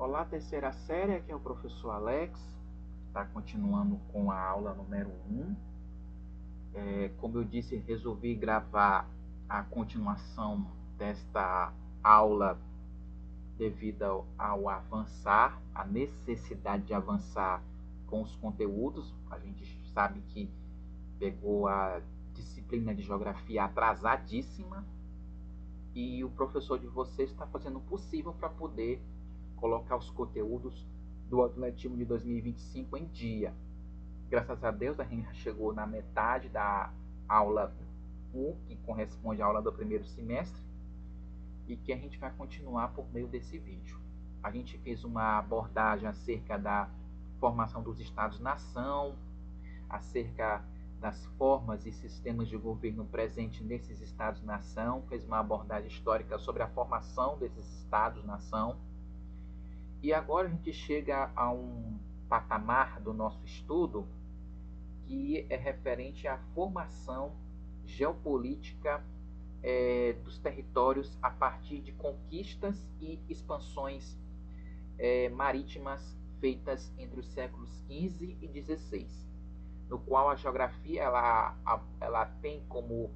Olá, terceira série, aqui é o professor Alex, está continuando com a aula número 1. Como eu disse, resolvi gravar a continuação desta aula devido ao avançar, a necessidade de avançar com os conteúdos. A gente sabe que pegou a disciplina de geografia atrasadíssima e o professor de vocês está fazendo o possível para poder colocar os conteúdos do ano letivo de 2025 em dia. Graças a Deus, a gente já chegou na metade da aula 1, que corresponde à aula do primeiro semestre, e que a gente vai continuar por meio desse vídeo. A gente fez uma abordagem acerca da formação dos Estados-nação, acerca das formas e sistemas de governo presentes nesses Estados-nação, fez uma abordagem histórica sobre a formação desses Estados-nação. E agora a gente chega a um patamar do nosso estudo que é referente à formação geopolítica dos territórios a partir de conquistas e expansões marítimas feitas entre os séculos XV e XVI, no qual a geografia ela tem como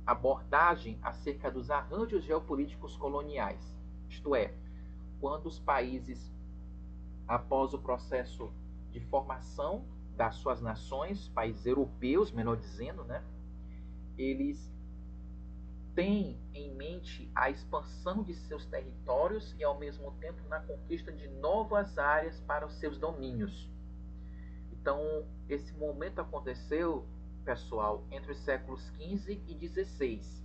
abordagem acerca dos arranjos geopolíticos coloniais, isto é, quando os países, após o processo de formação das suas nações, países europeus, melhor dizendo, né, eles têm em mente a expansão de seus territórios e, ao mesmo tempo, na conquista de novas áreas para os seus domínios. Então, esse momento aconteceu, pessoal, entre os séculos XV e XVI.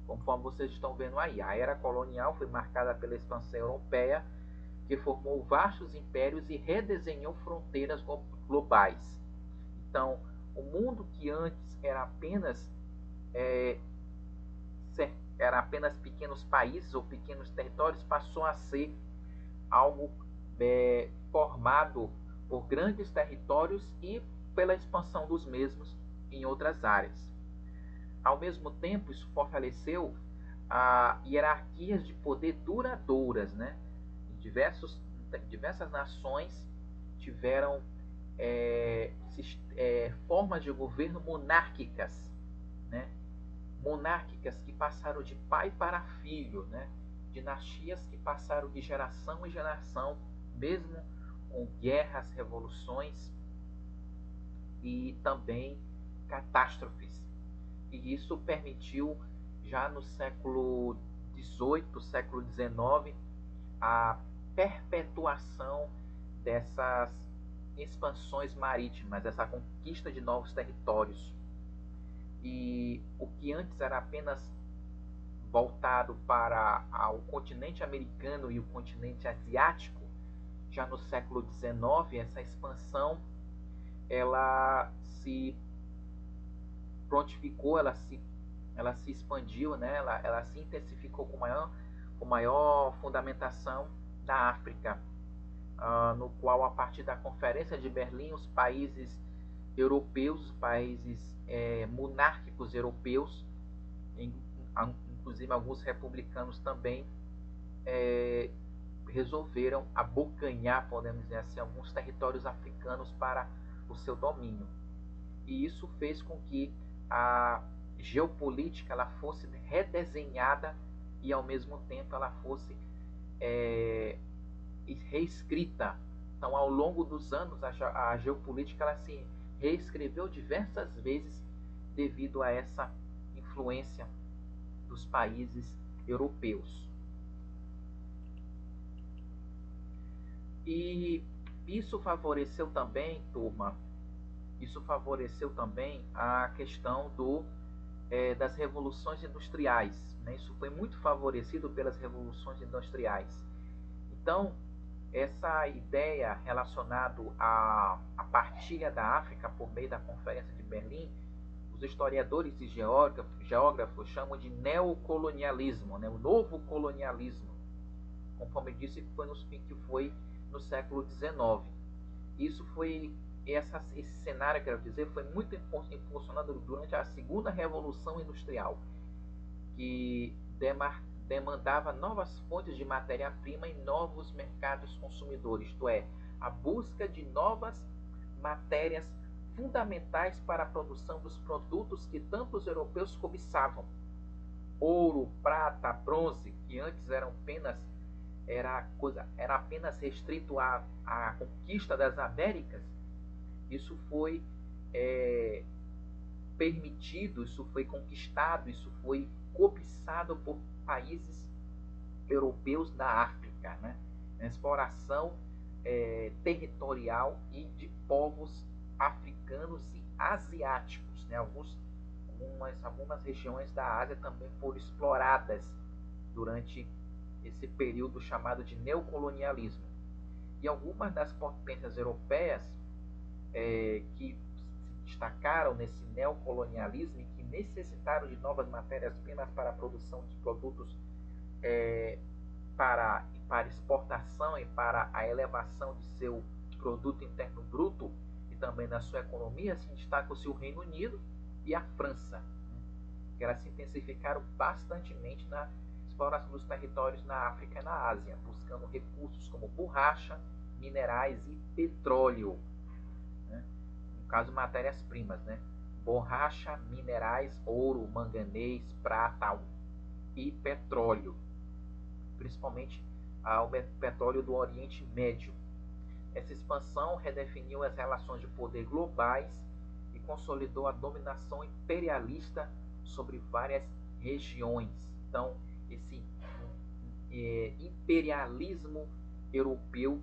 Conforme vocês estão vendo aí, a era colonial foi marcada pela expansão europeia, que formou vastos impérios e redesenhou fronteiras globais. Então, o mundo que antes era apenas pequenos países ou pequenos territórios passou a ser algo formado por grandes territórios e pela expansão dos mesmos em outras áreas. Ao mesmo tempo, isso fortaleceu hierarquias de poder duradouras, né? Diversas nações tiveram formas de governo monárquicas, né? Monárquicas que passaram de pai para filho, né? Dinastias que passaram de geração em geração, mesmo com guerras, revoluções e também catástrofes. E isso permitiu, já no século XVIII, século XIX, a perpetuação dessas expansões marítimas, essa conquista de novos territórios. E o que antes era apenas voltado para o continente americano e o continente asiático, já no século XIX, essa expansão ela se prontificou, ela se expandiu, né? ela se intensificou com maior fundamentação na África, no qual, a partir da Conferência de Berlim, os países europeus, os países monárquicos europeus, inclusive alguns republicanos também, resolveram abocanhar, podemos dizer assim, alguns territórios africanos para o seu domínio. E isso fez com que a geopolítica ela fosse redesenhada e, ao mesmo tempo, ela fosse reescrita. Então, ao longo dos anos, a geopolítica ela se reescreveu diversas vezes devido a essa influência dos países europeus. E isso favoreceu também, turma, a questão das revoluções industriais, né? Isso foi muito favorecido pelas revoluções industriais. Então, essa ideia relacionada à partilha da África por meio da Conferência de Berlim, os historiadores e geógrafos chamam de neocolonialismo, né? O novo colonialismo, conforme disse, que foi no século XIX. Esse cenário, quero dizer, foi muito impulsionado durante a segunda Revolução Industrial, que demandava novas fontes de matéria-prima e novos mercados consumidores, isto é, a busca de novas matérias fundamentais para a produção dos produtos que tanto os europeus cobiçavam. Ouro, prata, bronze, que antes era apenas restrito à conquista das Américas, isso foi permitido, isso foi conquistado, isso foi cobiçado por países europeus da África, né? A exploração territorial e de povos africanos e asiáticos, né? Algumas regiões da Ásia também foram exploradas durante esse período chamado de neocolonialismo. E algumas das potências europeias que se destacaram nesse neocolonialismo e que necessitaram de novas matérias-primas para a produção de produtos para exportação e para a elevação de seu produto interno bruto e também da sua economia, se destacam-se o Reino Unido e a França, que elas se intensificaram bastantemente na exploração dos territórios na África e na Ásia, buscando recursos como borracha, minerais e petróleo, né? No caso, matérias-primas, né? Borracha, minerais, ouro, manganês, prata e petróleo, principalmente ao petróleo do Oriente Médio. Essa expansão redefiniu as relações de poder globais e consolidou a dominação imperialista sobre várias regiões. Então, esse imperialismo europeu,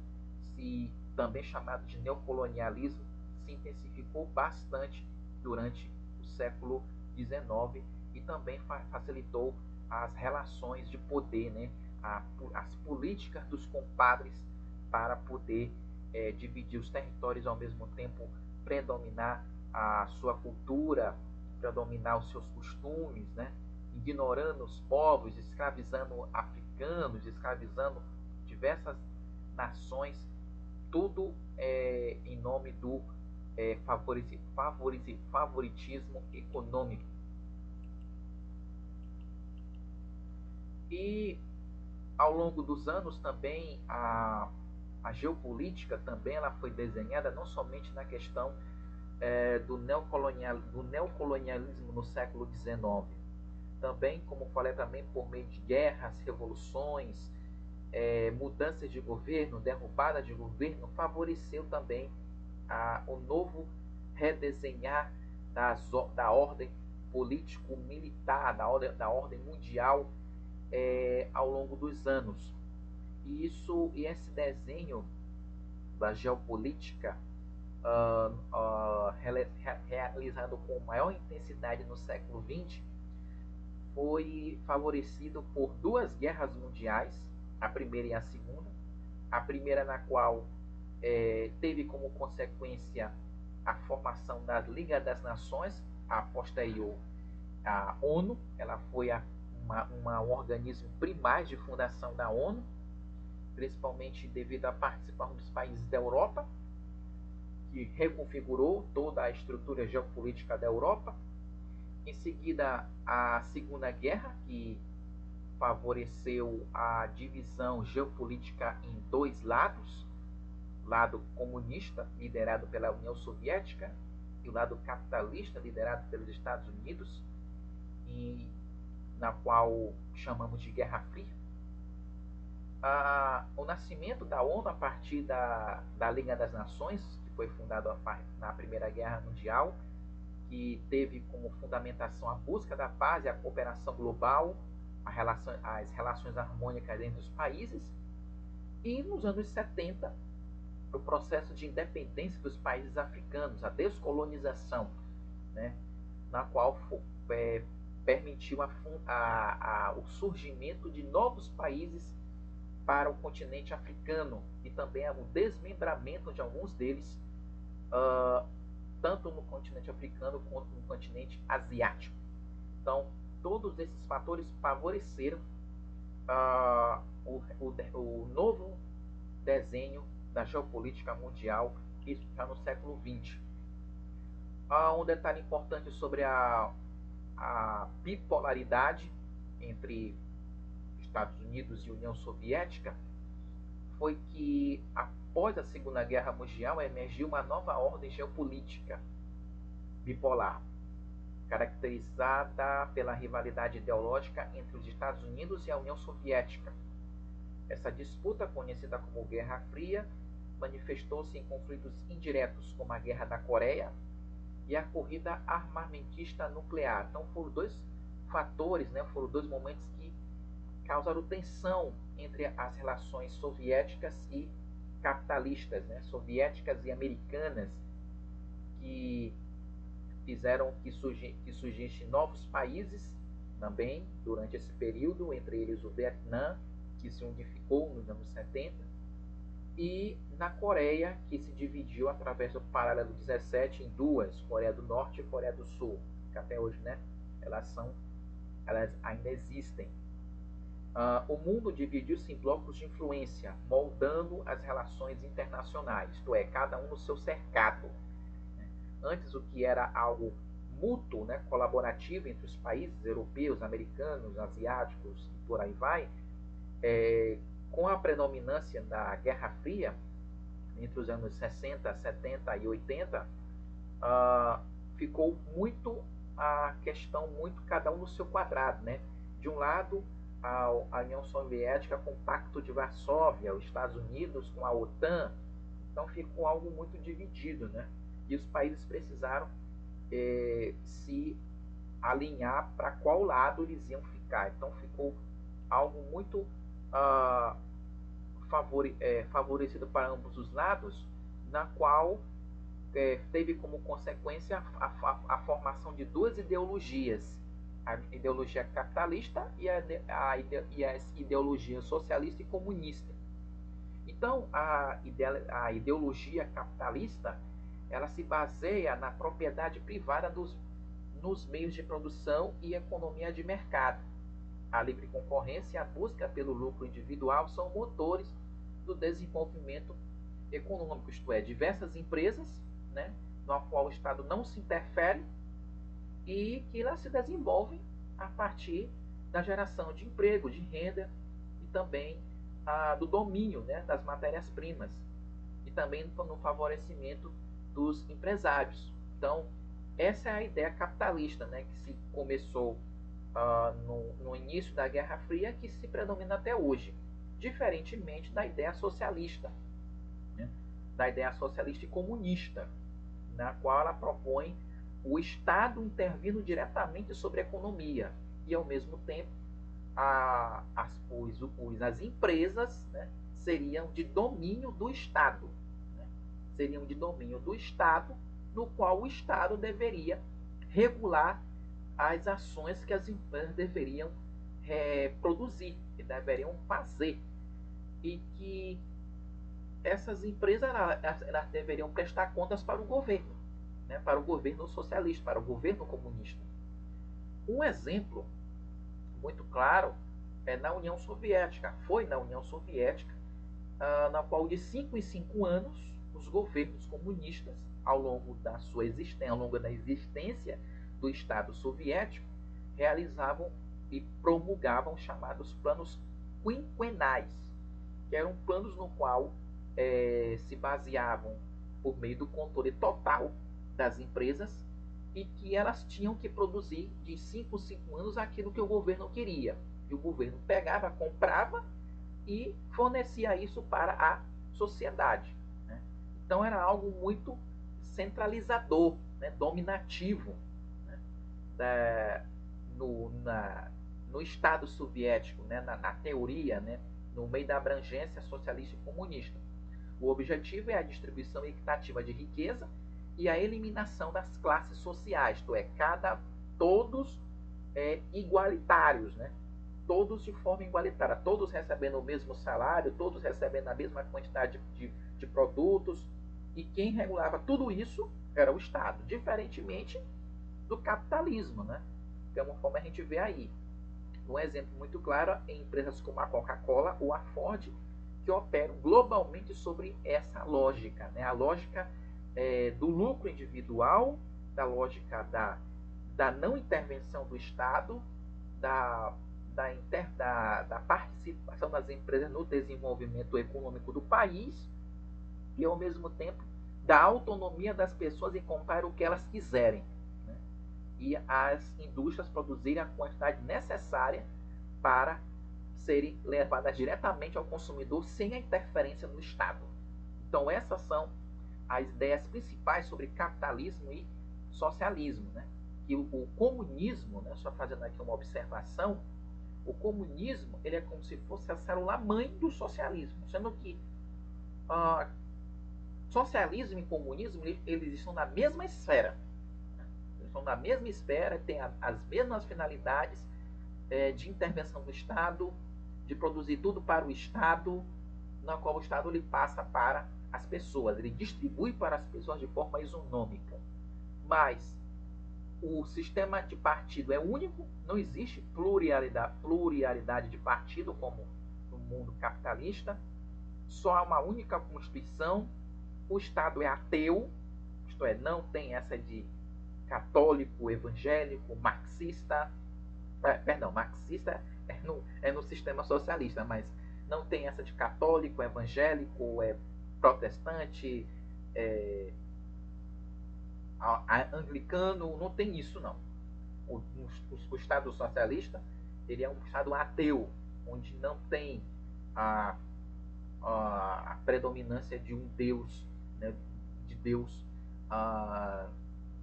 também chamado de neocolonialismo, se intensificou bastante durante o século XIX e também facilitou as relações de poder, né? As políticas dos compadres para poder dividir os territórios, ao mesmo tempo predominar a sua cultura, predominar os seus costumes, né? Ignorando os povos, escravizando africanos, escravizando diversas nações, tudo em nome do favoritismo econômico. E ao longo dos anos também a geopolítica também ela foi desenhada não somente na questão do neocolonialismo no século XIX, também, como falei, também por meio de guerras, revoluções, mudanças de governo, derrubada de governo, favoreceu também o novo redesenhar da ordem político-militar, da ordem mundial ao longo dos anos. E esse desenho da geopolítica realizado com maior intensidade no século XX foi favorecido por duas guerras mundiais, a primeira e a segunda. A primeira, na qual teve como consequência a formação da Liga das Nações, a posterior a ONU. Ela foi um organismo primário de fundação da ONU, principalmente devido à participação dos países da Europa, que reconfigurou toda a estrutura geopolítica da Europa. Em seguida, a Segunda Guerra, que favoreceu a divisão geopolítica em dois lados: o lado comunista, liderado pela União Soviética, e o lado capitalista, liderado pelos Estados Unidos, na qual chamamos de Guerra Fria. O nascimento da ONU a partir da Liga das Nações, que foi fundada na Primeira Guerra Mundial, que teve como fundamentação a busca da paz e a cooperação global, as relações harmônicas entre os países, e nos anos 70, o processo de independência dos países africanos, a descolonização, né, na qual permitiu o surgimento de novos países para o continente africano e também o desmembramento de alguns deles, tanto no continente africano quanto no continente asiático. Então, todos esses fatores favoreceram o novo desenho da geopolítica mundial, isso já no século XX. Um detalhe importante sobre a bipolaridade entre Estados Unidos e União Soviética foi que, após a Segunda Guerra Mundial, emergiu uma nova ordem geopolítica bipolar, caracterizada pela rivalidade ideológica entre os Estados Unidos e a União Soviética. Essa disputa, conhecida como Guerra Fria, manifestou-se em conflitos indiretos, como a Guerra da Coreia e a corrida armamentista nuclear. Então foram dois fatores, foram dois momentos que causaram tensão entre as relações soviéticas e capitalistas, soviéticas e americanas, que fizeram que surgissem novos países também durante esse período, entre eles o Vietnã, que se unificou nos anos 70, e na Coreia, que se dividiu através do paralelo 17 em duas, Coreia do Norte e Coreia do Sul, que até hoje elas ainda existem. O mundo dividiu-se em blocos de influência, moldando as relações internacionais, isto é, cada um no seu cercado. Antes, o que era algo mútuo, colaborativo entre os países europeus, americanos, asiáticos e por aí vai, com a predominância da Guerra Fria, entre os anos 60, 70 e 80, ficou muito a questão, muito cada um no seu quadrado. De um lado, a União Soviética com o Pacto de Varsóvia, os Estados Unidos com a OTAN, então ficou algo muito dividido, e os países precisaram se alinhar para qual lado eles iam ficar. Então ficou algo muito favorecido para ambos os lados, na qual teve como consequência a formação de duas ideologias, a ideologia capitalista e a ideologia socialista e comunista. Então, a ideologia capitalista, ela se baseia na propriedade privada nos meios de produção e economia de mercado. A livre concorrência e a busca pelo lucro individual são motores do desenvolvimento econômico, isto é, diversas empresas, no qual o Estado não se interfere e que elas se desenvolvem a partir da geração de emprego, de renda e também do domínio das matérias-primas e também no favorecimento dos empresários. Então, essa é a ideia capitalista, que se começou no início da Guerra Fria, que se predomina até hoje, diferentemente da ideia socialista, da ideia socialista e comunista, na qual ela propõe o Estado intervindo diretamente sobre a economia e, ao mesmo tempo, as empresas seriam de domínio do Estado. Seriam de domínio do Estado, no qual o Estado deveria regular as ações que as empresas deveriam produzir, que deveriam fazer. E que essas empresas elas deveriam prestar contas para o governo, para o governo socialista, para o governo comunista. Um exemplo muito claro é na União Soviética. Foi na União Soviética, na qual de 5 em 5 anos, os governos comunistas, ao longo da existência do Estado soviético, realizavam e promulgavam chamados planos quinquenais, que eram planos no qual se baseavam por meio do controle total das empresas e que elas tinham que produzir de 5 em 5 anos aquilo que o governo queria. E o governo pegava, comprava e fornecia isso para a sociedade. Então era algo muito centralizador, dominativo, no Estado soviético, na teoria, no meio da abrangência socialista e comunista. O objetivo é a distribuição equitativa de riqueza e a eliminação das classes sociais, isto é, todos igualitários, todos de forma igualitária, todos recebendo o mesmo salário, todos recebendo a mesma quantidade de produtos, e quem regulava tudo isso era o Estado, diferentemente do capitalismo, que é uma forma a gente vê aí. Um exemplo muito claro em empresas como a Coca-Cola ou a Ford, que operam globalmente sobre essa lógica, a lógica do lucro individual, da lógica da não intervenção do Estado, da participação das empresas no desenvolvimento econômico do país e, ao mesmo tempo, da autonomia das pessoas em comprar o que elas quiserem, né? E as indústrias produzirem a quantidade necessária para serem levadas diretamente ao consumidor sem a interferência do Estado. Então, essas são as ideias principais sobre capitalismo e socialismo, né? Que o comunismo, né, só fazendo aqui uma observação, o comunismo ele é como se fosse a célula-mãe do socialismo, sendo que socialismo e comunismo eles estão na mesma esfera. Eles estão na mesma esfera, têm as mesmas finalidades de intervenção do Estado, de produzir tudo para o Estado, na qual o Estado ele passa para as pessoas, ele distribui para as pessoas de forma isonômica. Mas o sistema de partido é único, não existe pluralidade de partido como no mundo capitalista, só há uma única Constituição, o Estado é ateu, isto é, não tem essa de católico, evangélico, marxista, marxista é no sistema socialista, mas não tem essa de católico, evangélico, protestante, anglicano, não tem isso não. O Estado socialista ele é um Estado ateu, onde não tem a predominância de um Deus, né, de Deus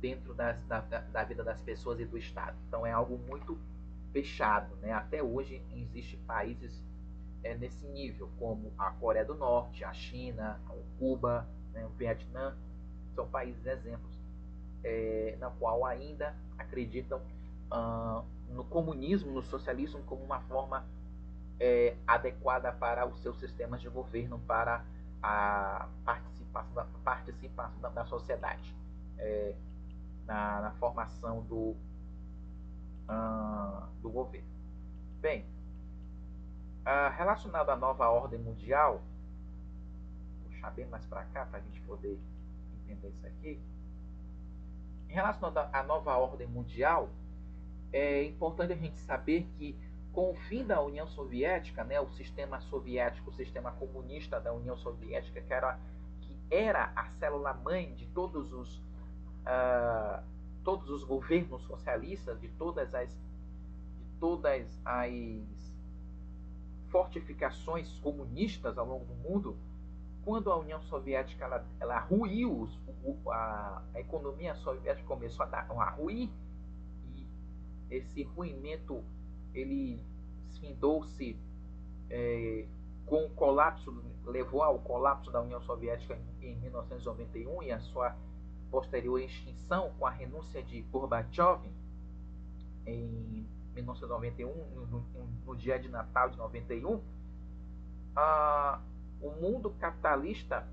dentro da vida das pessoas e do Estado. Então é algo muito fechado, né? Até hoje existem países nesse nível, como a Coreia do Norte, a China, o Cuba, né, o Vietnã, são países exemplos na qual ainda acreditam no comunismo, no socialismo como uma forma adequada para os seus sistemas de governo, para a participação da sociedade, na formação do governo. Bem, relacionado à nova ordem mundial, vou puxar bem mais para cá para a gente poder entender isso aqui. Em relação à nova ordem mundial, é importante a gente saber que com o fim da União Soviética, né, o sistema soviético, o sistema comunista da União Soviética, que era a célula-mãe de todos os governos socialistas, de todas as fortificações comunistas ao longo do mundo, quando a União Soviética ela ruiu, a economia soviética começou a ruir, e esse ruimento ele findou-se com o colapso, levou ao colapso da União Soviética em 1991 e a sua posterior extinção com a renúncia de Gorbachev em 1991, no dia de Natal de 91. O mundo capitalista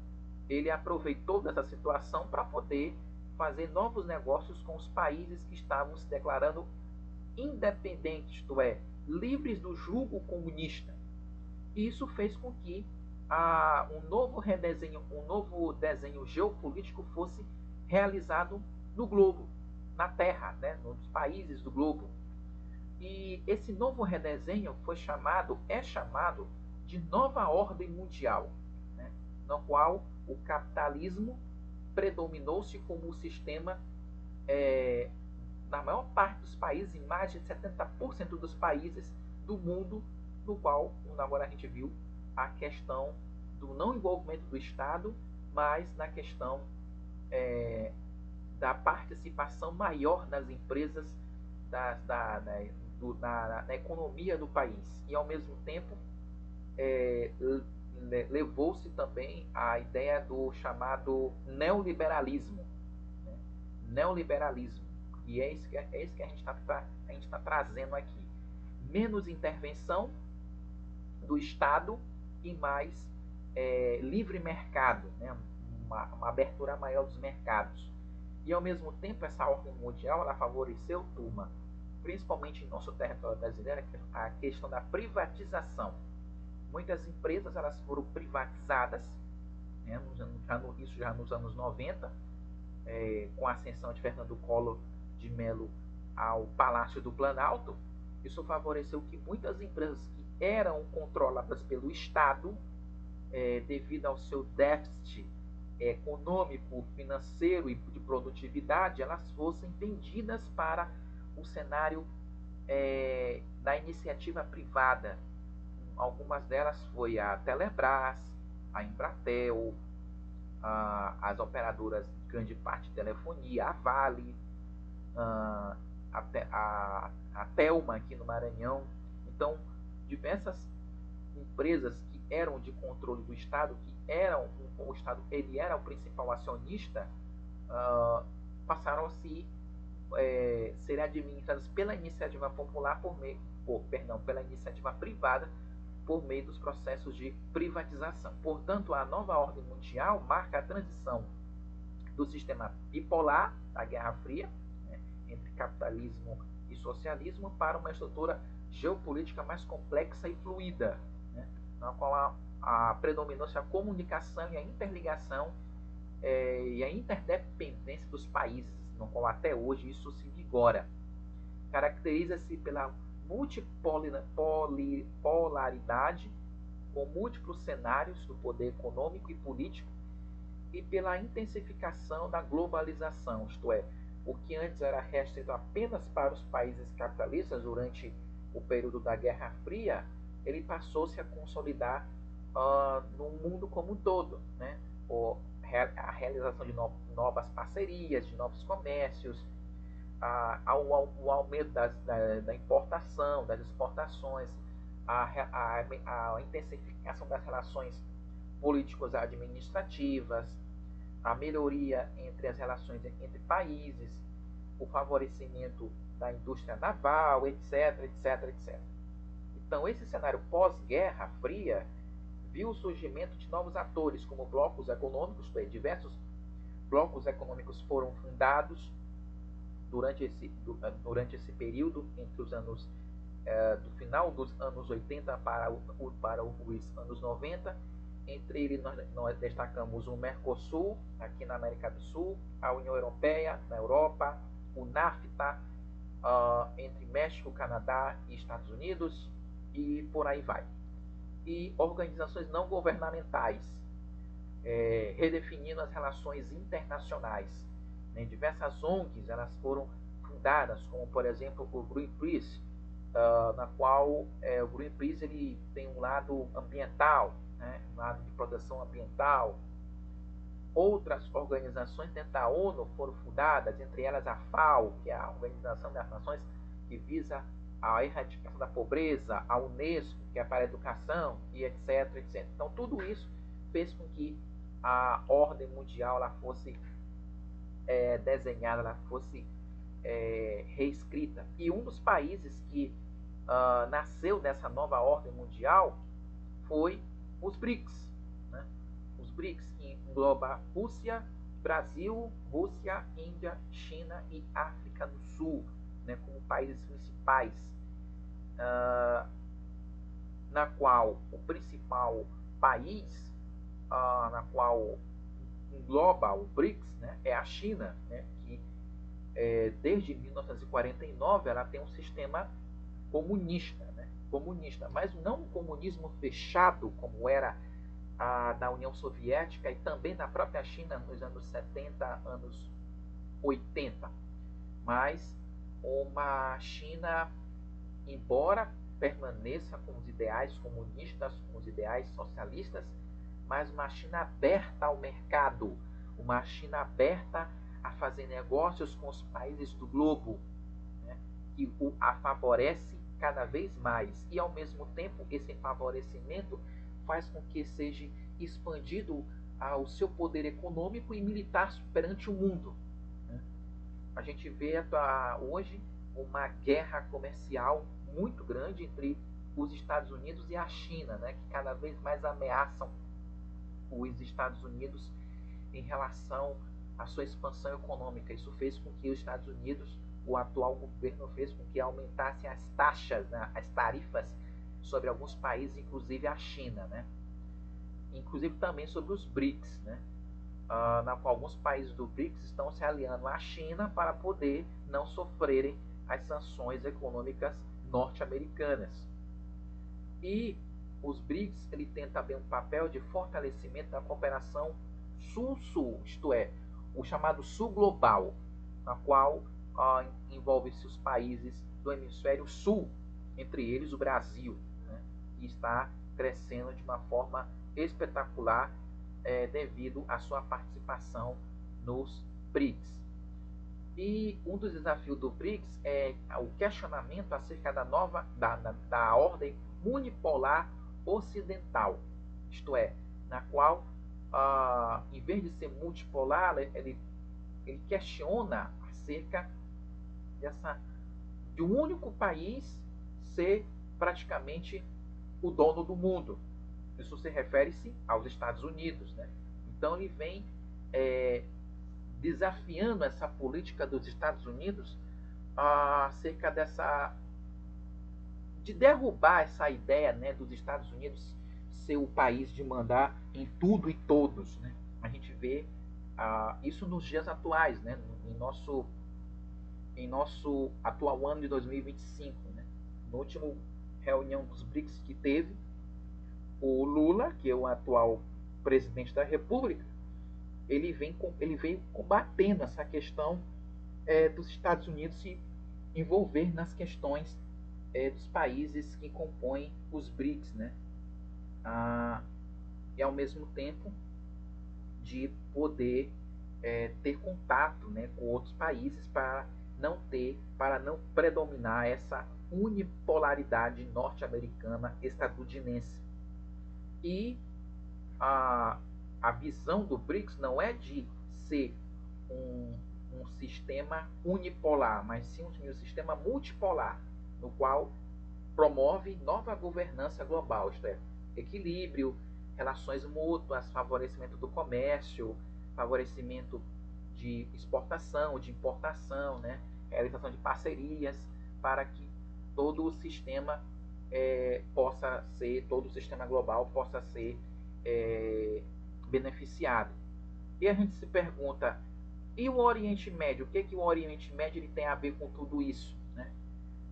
ele aproveitou dessa situação para poder fazer novos negócios com os países que estavam se declarando independentes, isto é, livres do jugo comunista. E isso fez com que um novo desenho geopolítico fosse realizado no globo, na Terra, né, nos países do globo. E esse novo redesenho é chamado de nova ordem mundial, né, no qual o capitalismo predominou-se como o sistema na maior parte dos países, em mais de 70% dos países do mundo, no qual agora a gente viu a questão do não envolvimento do Estado, mas na questão da participação maior das empresas na economia do país. E, ao mesmo tempo, levou-se também a ideia do chamado neoliberalismo. Né? Neoliberalismo. E é isso que a gente está trazendo aqui. Menos intervenção do Estado e mais livre mercado, né? uma abertura maior dos mercados. E, ao mesmo tempo, essa ordem mundial ela favoreceu, turma, principalmente em nosso território brasileiro, a questão da privatização. Muitas empresas elas foram privatizadas, né, isso já nos anos 90, com a ascensão de Fernando Collor de Mello ao Palácio do Planalto, Isso favoreceu que muitas empresas que eram controladas pelo Estado, devido ao seu déficit econômico, financeiro e de produtividade, elas fossem vendidas para o cenário da iniciativa privada. Algumas delas foi a Telebrás, a Embratel, as operadoras de grande parte de telefonia, a Vale, a Telma aqui no Maranhão. Então, diversas empresas que eram de controle do Estado, o Estado ele era o principal acionista, passaram a ser administradas pela iniciativa popular pela iniciativa privada por meio dos processos de privatização. Portanto, a nova ordem mundial marca a transição do sistema bipolar da Guerra Fria, né, entre capitalismo e socialismo, para uma estrutura geopolítica mais complexa e fluida, né, na qual a predominância a comunicação e a interligação e a interdependência dos países, no qual até hoje isso se vigora. Caracteriza-se pela multipolaridade, com múltiplos cenários do poder econômico e político, e pela intensificação da globalização, isto é, o que antes era restrito apenas para os países capitalistas durante o período da Guerra Fria, ele passou-se a consolidar no mundo como um todo, né? A realização de novas parcerias, de novos comércios, o aumento da importação, das exportações, a intensificação das relações políticos administrativas, a melhoria entre as relações entre países, o favorecimento da indústria naval, etc, etc, etc. Então, esse cenário pós-Guerra Fria viu o surgimento de novos atores, como blocos econômicos, isto é, diversos blocos econômicos foram fundados durante esse período, entre os anos do final dos anos 80 para os anos 90. Entre eles nós destacamos o Mercosul, aqui na América do Sul, a União Europeia, na Europa, o NAFTA, entre México, Canadá e Estados Unidos, e por aí vai. E organizações não governamentais, redefinindo as relações internacionais. Né? Diversas ONGs elas foram fundadas, como por exemplo o Greenpeace, na qual o Greenpeace ele tem um lado ambiental, né? Um lado de proteção ambiental. Outras organizações dentro da ONU foram fundadas, entre elas a FAO, que é a Organização das Nações que visa a erradicação da pobreza, a Unesco, que é para a educação, e etc, etc. Então, tudo isso fez com que a ordem mundial ela fosse desenhada, ela fosse reescrita. E um dos países que nasceu dessa nova ordem mundial foi os BRICS. Né? Os BRICS, que engloba Rússia, Brasil, Rússia, Índia, China e África do Sul, né, como países principais, na qual o principal país na qual engloba o BRICS, né, é a China, né, que desde 1949 ela tem um sistema comunista, né, mas não um comunismo fechado como era na União Soviética e também na própria China nos anos 70, anos 80, mas uma China, embora permaneça com os ideais comunistas, com os ideais socialistas, mas uma China aberta ao mercado, uma China aberta a fazer negócios com os países do globo, né, que a favorece cada vez mais. E, ao mesmo tempo, esse favorecimento faz com que seja expandido o seu poder econômico e militar perante o mundo. Né? A gente vê hoje uma guerra comercial muito grande entre os Estados Unidos e a China, né, que cada vez mais ameaçam os Estados Unidos em relação à sua expansão econômica. Isso fez com que os Estados Unidos, o atual governo fez com que aumentassem as taxas, né, as tarifas sobre alguns países, inclusive a China, né? Inclusive também sobre os BRICS, né? Na qual alguns países do BRICS estão se aliando à China para poder não sofrerem as sanções econômicas norte-americanas. E os BRICS ele tem também um papel de fortalecimento da cooperação sul-sul, isto é, o chamado sul global, na qual envolve-se os países do hemisfério sul, entre eles o Brasil, né, que está crescendo de uma forma espetacular devido à sua participação nos BRICS. E um dos desafios do BRICS é o questionamento acerca da ordem unipolar ocidental, isto é, na qual, em vez de ser multipolar, ele questiona acerca de um único país ser praticamente o dono do mundo. Isso se refere-se aos Estados Unidos, né? Então ele vem desafiando essa política dos Estados Unidos acerca de derrubar essa ideia, né, dos Estados Unidos ser o país de mandar em tudo e todos, né? A gente vê isso nos dias atuais, né, em nosso atual ano de 2025, né? No último reunião dos BRICS que teve, o Lula, que é o atual presidente da República, ele veio combatendo essa questão dos Estados Unidos se envolver nas questões dos países que compõem os BRICS, né? E ao mesmo tempo de poder ter contato, né, com outros países para não predominar essa unipolaridade norte-americana estadunidense. E a visão do BRICS não é de ser um sistema unipolar, mas sim um sistema multipolar, no qual promove nova governança global, isto é, equilíbrio, relações mútuas, favorecimento do comércio, favorecimento de exportação, de importação, né, realização de parcerias, para que todo o sistema todo o sistema global possa ser beneficiado. E a gente se pergunta, e o Oriente Médio? O que o Oriente Médio ele tem a ver com tudo isso, né?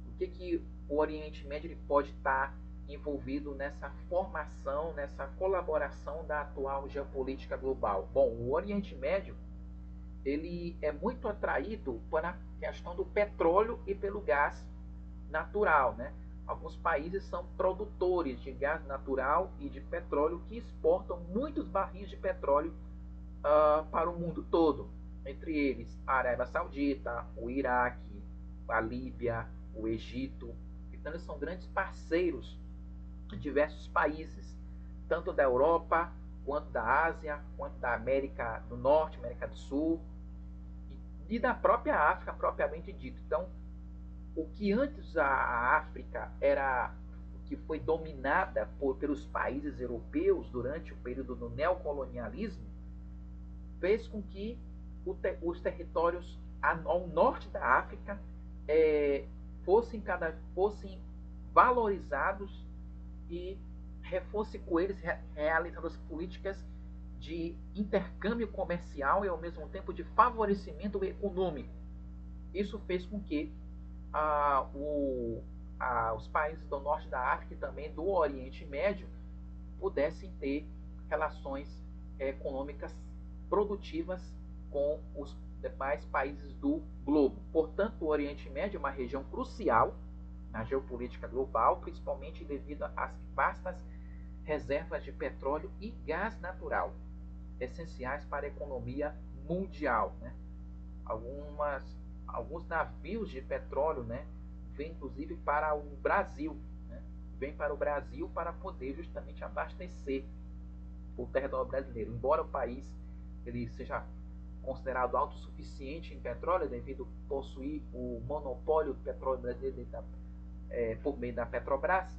O que o Oriente Médio ele pode estar envolvido nessa formação, nessa colaboração da atual geopolítica global? Bom, o Oriente Médio ele é muito atraído para a questão do petróleo e pelo gás natural, né? Alguns países são produtores de gás natural e de petróleo que exportam muitos barris de petróleo para o mundo todo, entre eles a Arábia Saudita, o Iraque, a Líbia, o Egito. Então eles são grandes parceiros de diversos países, tanto da Europa, quanto da Ásia, quanto da América do Norte, América do Sul e da própria África propriamente dito. Então, o que antes a África que foi dominada pelos países europeus durante o período do neocolonialismo, fez com que os territórios ao norte da África fossem valorizados e fosse com eles realizando as políticas de intercâmbio comercial e ao mesmo tempo de favorecimento econômico. Isso fez com que os países do norte da África e também do Oriente Médio pudessem ter relações econômicas produtivas com os demais países do globo. Portanto, o Oriente Médio é uma região crucial na geopolítica global, principalmente devido às vastas reservas de petróleo e gás natural, essenciais para a economia mundial, né? Alguns navios de petróleo, né, vêm inclusive para o Brasil, né? Vêm para o Brasil para poder justamente abastecer o território brasileiro. Embora o país ele seja considerado autossuficiente em petróleo devido a possuir o monopólio do petróleo brasileiro por meio da Petrobras,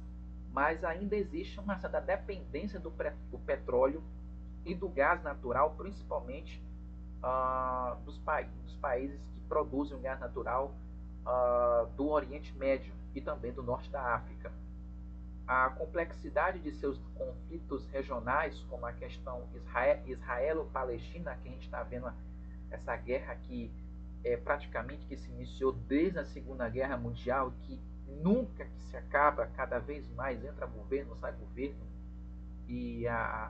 mas ainda existe uma certa dependência do petróleo e do gás natural, principalmente dos países que produzem o gás natural do Oriente Médio e também do Norte da África. A complexidade de seus conflitos regionais, como a questão israelo-palestina, que a gente está vendo essa guerra que praticamente que se iniciou desde a Segunda Guerra Mundial, que nunca que se acaba, cada vez mais entra governo, sai governo, e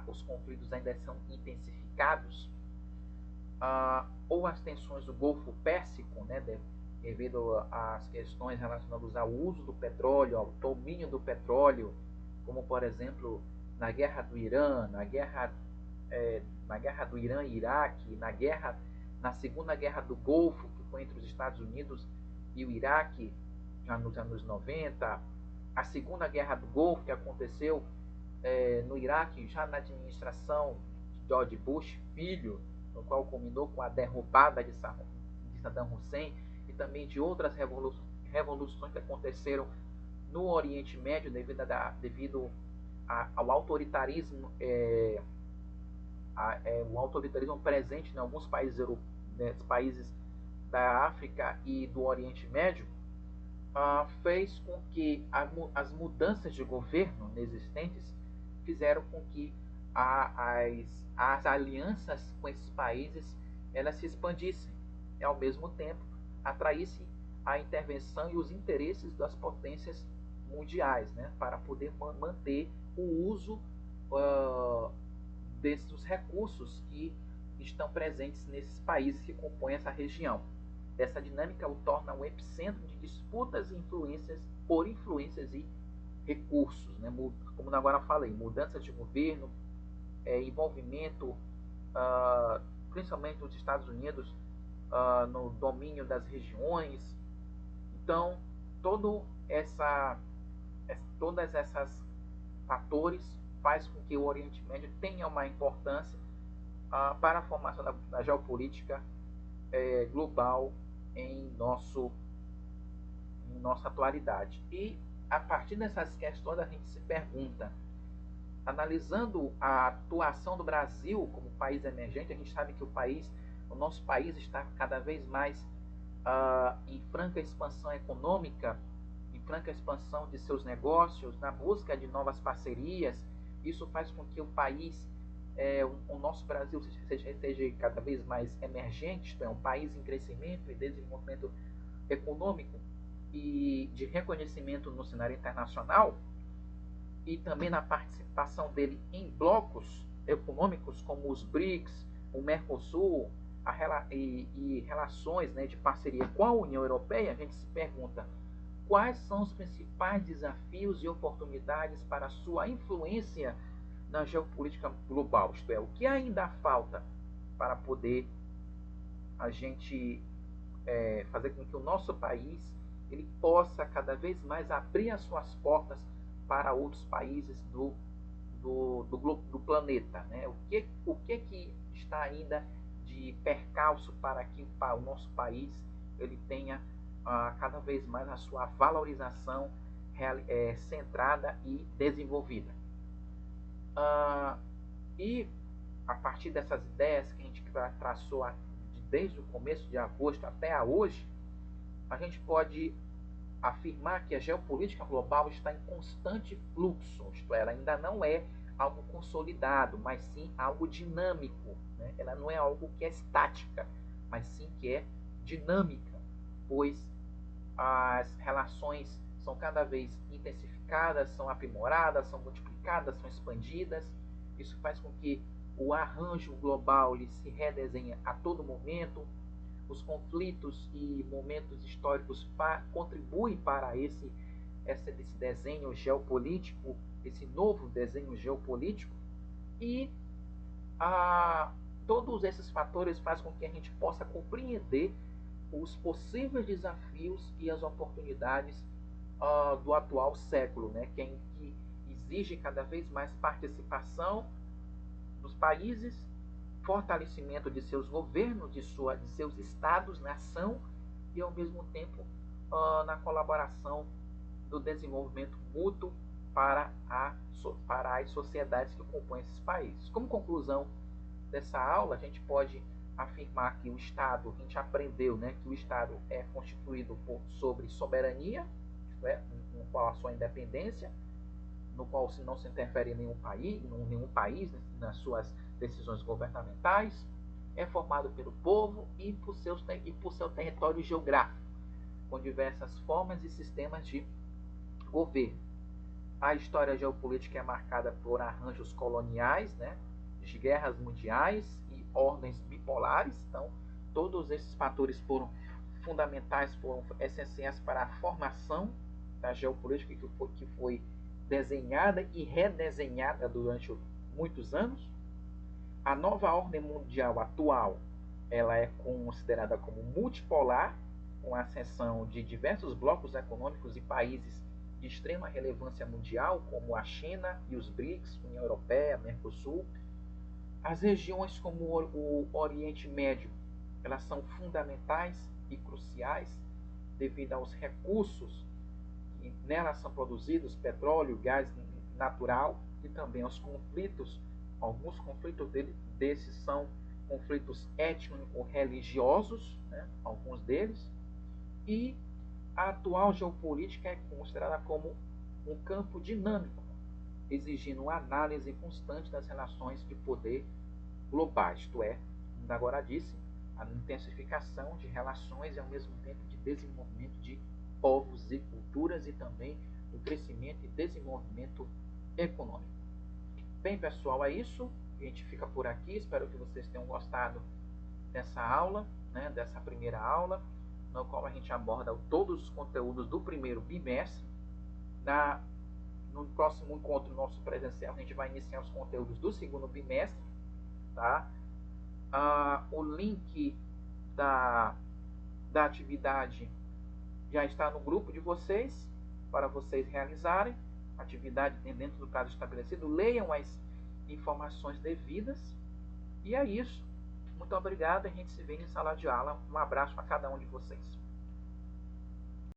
os conflitos ainda são intensificados, ou as tensões do Golfo Pérsico, né, devido às questões relacionadas ao uso do petróleo, ao domínio do petróleo, como por exemplo na guerra do Irã, na guerra do Irã e Iraque, na segunda guerra do Golfo, que foi entre os Estados Unidos e o Iraque, já nos anos 90, a segunda guerra do Golfo, que aconteceu no Iraque, já na administração de George Bush, filho, no qual culminou com a derrubada de Saddam Hussein, e também de outras revoluções que aconteceram no Oriente Médio devido ao autoritarismo, o autoritarismo presente em alguns países da África e do Oriente Médio, fez com que as mudanças de governo existentes fizeram com que as alianças com esses países elas se expandissem e ao mesmo tempo atraísse a intervenção e os interesses das potências mundiais, né, para poder manter o uso desses recursos que estão presentes nesses países que compõem essa região. Essa dinâmica o torna um epicentro de disputas e influências por influências e recursos, né? Como agora falei, mudança de governo, envolvimento, principalmente dos Estados Unidos, no domínio das regiões. Então, todas essas fatores faz com que o Oriente Médio tenha uma importância para a formação da geopolítica global em nossa atualidade. E a partir dessas questões a gente se pergunta, analisando a atuação do Brasil como país emergente, a gente sabe que o nosso país está cada vez mais em franca expansão econômica, em franca expansão de seus negócios, na busca de novas parcerias. Isso faz com que o nosso Brasil seja cada vez mais emergente, isto é, um país em crescimento e desenvolvimento econômico e de reconhecimento no cenário internacional, e também na participação dele em blocos econômicos como os BRICS, o Mercosul, e relações, né, de parceria com a União Europeia. A gente se pergunta quais são os principais desafios e oportunidades para a sua influência na geopolítica global, isto é, o que ainda falta para poder a gente fazer com que o nosso país ele possa cada vez mais abrir as suas portas para outros países do planeta, né? O que está ainda de percalço para que o nosso país ele tenha cada vez mais a sua valorização centrada e desenvolvida. E a partir dessas ideias que a gente traçou desde o começo de agosto até hoje, a gente pode afirmar que a geopolítica global está em constante fluxo, isto é, ela ainda não é algo consolidado, mas sim algo dinâmico, né? Ela não é algo que é estática, mas sim que é dinâmica, pois as relações são cada vez intensificadas, são aprimoradas, são multiplicadas, são expandidas. Isso faz com que o arranjo global ele se redesenhe a todo momento. Os conflitos e momentos históricos contribuem para esse desenho geopolítico, esse novo desenho geopolítico, e todos esses fatores fazem com que a gente possa compreender os possíveis desafios e as oportunidades do atual século, né, que exige cada vez mais participação dos países, fortalecimento de seus governos, de seus estados, nação, e ao mesmo tempo na colaboração do desenvolvimento mútuo para as sociedades que compõem esses países. Como conclusão dessa aula, a gente pode afirmar que o Estado, a gente aprendeu, né, que o Estado é constituído sobre soberania, isto é, no qual a sua independência, no qual não se interfere em nenhum país nas suas decisões governamentais, é formado pelo povo e por seu território geográfico, com diversas formas e sistemas de governo. A história geopolítica é marcada por arranjos coloniais, né, de guerras mundiais e ordens bipolares. Então, todos esses fatores foram fundamentais, foram essenciais para a formação da geopolítica que foi desenhada e redesenhada durante muitos anos. A nova ordem mundial atual, ela é considerada como multipolar, com a ascensão de diversos blocos econômicos e países de extrema relevância mundial, como a China e os BRICS, União Europeia, Mercosul. As regiões como o Oriente Médio, elas são fundamentais e cruciais devido aos recursos que nelas são produzidos, petróleo, gás natural, e também aos conflitos. Alguns conflitos desses são conflitos étnico-religiosos, né, alguns deles, e a atual geopolítica é considerada como um campo dinâmico, exigindo uma análise constante das relações de poder globais, isto é, como agora disse, a intensificação de relações e ao mesmo tempo de desenvolvimento de povos e culturas e também o crescimento e desenvolvimento econômico. Bem, pessoal, é isso. A gente fica por aqui. Espero que vocês tenham gostado dessa aula, né, dessa primeira aula, no qual a gente aborda todos os conteúdos do primeiro bimestre. No próximo encontro nosso presencial, a gente vai iniciar os conteúdos do segundo bimestre. Tá? O link da atividade já está no grupo de vocês, para vocês realizarem a atividade dentro do prazo estabelecido. Leiam as informações devidas. E é isso. Muito obrigado. A gente se vê em sala de aula. Um abraço a cada um de vocês.